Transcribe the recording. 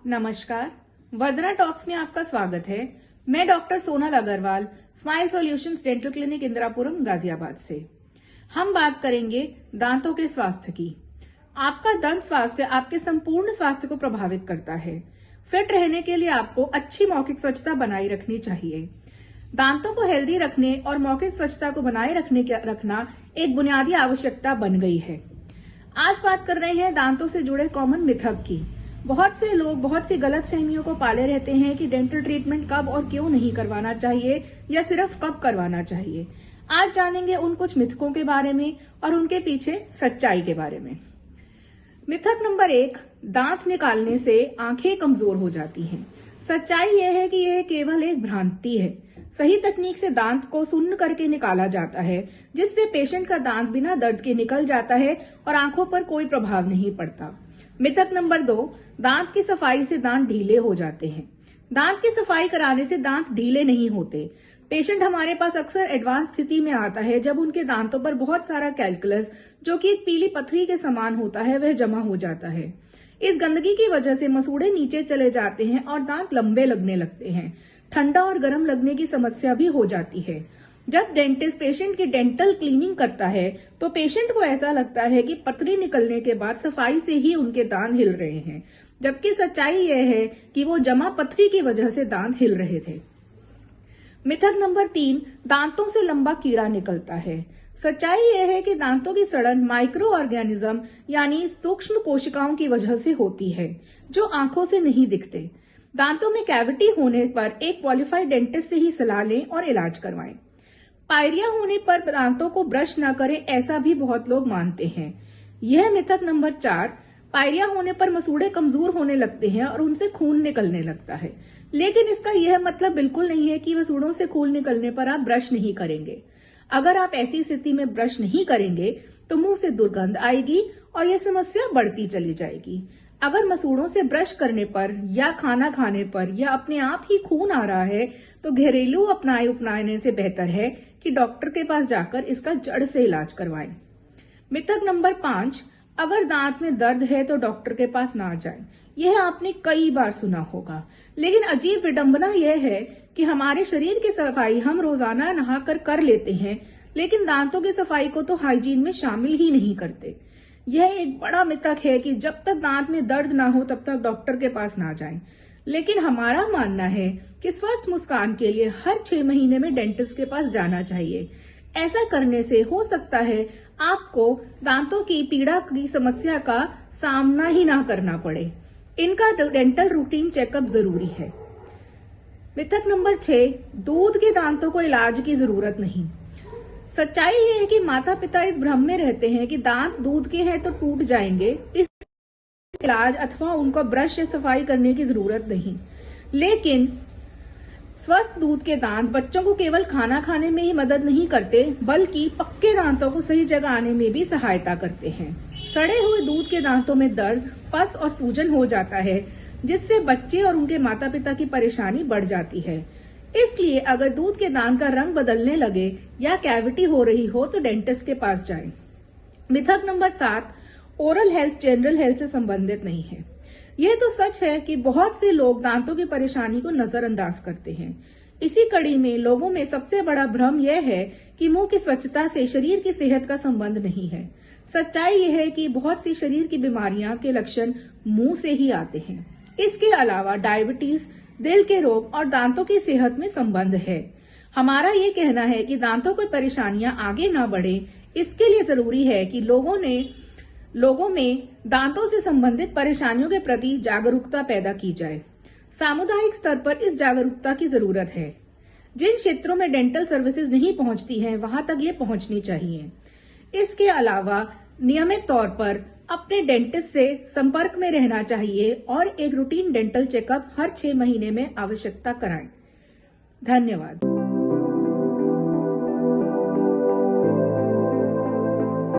नमस्कार, वंदना टॉक्स में आपका स्वागत है। मैं doctor Sonal Agarwal, smile solutions dental clinic Indirapuram Ghaziabad से। हम बात करेंगे दांतों के स्वास्थ्य की। आपका दंत स्वास्थ्य आपके संपूर्ण स्वास्थ्य को प्रभावित करता है। फिट रहने के लिए आपको अच्छी मौखिक स्वच्छता बनाए रखनी चाहिए। दांतों को हेल्दी रखने और मौखिक स्वच्छता को बनाए रखना एक बुनियादी आवश्यकता बन गई है। आज बात कर रहे हैं दांतों से जुड़े कॉमन मिथक की। बहुत से लोग बहुत सी गलत फहमियों को पाले रहते हैं कि डेंटल ट्रीटमेंट कब और क्यों नहीं करवाना चाहिए या सिर्फ कब करवाना चाहिए। आज जानेंगे उन कुछ मिथकों के बारे में और उनके पीछे सच्चाई के बारे में। मिथक नंबर 1, दांत निकालने से आंखें कमजोर हो जाती हैं। सच्चाई यह है कि यह केवल एक भ्रांति है। सही तकनीक से दांत को शून्य करके निकाला जाता है, जिससे पेशेंट का दांत बिना दर्द के निकल जाता है और आंखों पर कोई प्रभाव नहीं पड़ता। मिथक नंबर 2, दांत की सफाई से दांत ढीले हो जाते हैं। दांत की सफाई कराने से दांत ढीले नहीं होते। पेशेंट हमारे पास अक्सर एडवांस स्थिति में आता है जब उनके दांतों पर बहुत सारा कैलकुलस, जो कि एक पीली पथरी के समान होता है, वह जमा हो जाता है। इस गंदगी की वजह से मसूड़े नीचे चले जाते हैं और दांत लंबे लगने लगते हैं। ठंडा और गर्म लगने की समस्या भी हो जाती है। जब डेंटिस्ट पेशेंट की डेंटल क्लीनिंग करता है तो पेशेंट को ऐसा लगता है कि पथरी निकलने के बाद सफाई से ही उनके दांत हिल रहे हैं, जबकि सच्चाई यह है कि वो जमा पथरी की वजह से दांत हिल रहे थे। मिथक नंबर 3, दांतों से लंबा कीड़ा निकलता है। सच्चाई यह है कि दांतों की सड़न माइक्रो ऑर्गेनिज्म यानी सूक्ष्म कोशिकाओं की वजह से होती है, जो आंखों से नहीं दिखते। दांतों में कैविटी होने पर एक क्वालिफाइड डेंटिस्ट से ही सलाह लें और इलाज करवाएं। पायरिया होने पर दांतों को ब्रश न करें, ऐसा भी बहुत लोग मानते हैं। यह मिथक नंबर 4, पायरिया होने पर मसूड़े कमजोर होने लगते हैं और उनसे खून निकलने लगता है। लेकिन इसका यह मतलब बिल्कुल नहीं है कि मसूड़ों से खून निकलने पर आप ब्रश नहीं करेंगे। अगर आप ऐसी स्थिति में ब्रश नहीं करेंगे तो मुंह से दुर्गंध आएगी और यह समस्या बढ़ती चली जाएगी। अगर मसूड़ों से ब्रश करने पर या खाना खाने पर या अपने आप ही खून आ रहा है तो घरेलू उपाय अपनाने से बेहतर है कि डॉक्टर के पास जाकर इसका जड़ से इलाज करवाएं। मिथक नंबर 5, अगर दांत में दर्द है तो डॉक्टर के पास ना जाएं। यह आपने कई बार सुना होगा, लेकिन अजीब विडंबना यह है कि हमारे शरीर की सफाई हम रोजाना नहाकर कर लेते हैं, लेकिन दांतों की सफाई को तो हाइजीन में शामिल ही नहीं करते। यह एक बड़ा मिथक है कि जब तक दांत में दर्द ना हो तब तक डॉक्टर के पास ना जाएं। लेकिन हमारा मानना है कि स्वस्थ मुस्कान के लिए हर 6 महीने में डेंटिस्ट के पास जाना चाहिए। ऐसा करने से हो सकता है आपको दांतों की पीड़ा की समस्या का सामना ही ना करना पड़े। इनका डेंटल रूटीन चेकअप जरूरी है। मिथक नंबर 6, दूध के दांतों को इलाज की जरूरत नहीं। सच्चाई ये है कि माता पिता इस भ्रम में रहते हैं कि दांत दूध के हैं तो टूट जाएंगे, इस इलाज अथवा उनको ब्रश या सफाई करने की जरूरत नहीं। लेकिन स्वस्थ दूध के दांत बच्चों को केवल खाना खाने में ही मदद नहीं करते, बल्कि पक्के दांतों को सही जगह आने में भी सहायता करते हैं। सड़े हुए दूध के दांतों में दर्द, पस और सूजन हो जाता है, जिससे बच्चे और उनके माता पिता की परेशानी बढ़ जाती है। इसलिए अगर दूध के दांत का रंग बदलने लगे या कैविटी हो रही हो तो डेंटिस्ट के पास जाएं। मिथक number 7, oral health general health से संबंधित नहीं है। यह तो सच है कि बहुत से लोग दांतों की परेशानी को नजरअंदाज करते हैं। इसी कड़ी में लोगों में सबसे बड़ा भ्रम यह है कि मुंह की स्वच्छता से शरीर की सेहत का संबंध नहीं है। सच्चाई यह है कि बहुत सी शरीर की बीमारियां के लक्षण मुंह से ही आते हैं। इसके अलावा डायबिटीज, दिल के रोग और दांतों की सेहत में संबंध है। हमारा ये कहना है कि दांतों की परेशानियां आगे ना बढ़े, इसके लिए जरूरी है कि लोगों में दांतों से संबंधित परेशानियों के प्रति जागरूकता पैदा की जाए। सामुदायिक स्तर पर इस जागरूकता की जरूरत है। जिन क्षेत्रों में डेंटल सर्विसेज नहीं पहुंचती हैं, वहां तक ये पहुंचनी चाहिए। इसके अलावा नियमित तौर पर अपने डेंटिस्ट से संपर्क में रहना चाहिए और एक रूटीन डेंटल चेकअप हर 6 महीने में आवश्यकता कराएं। धन्यवाद।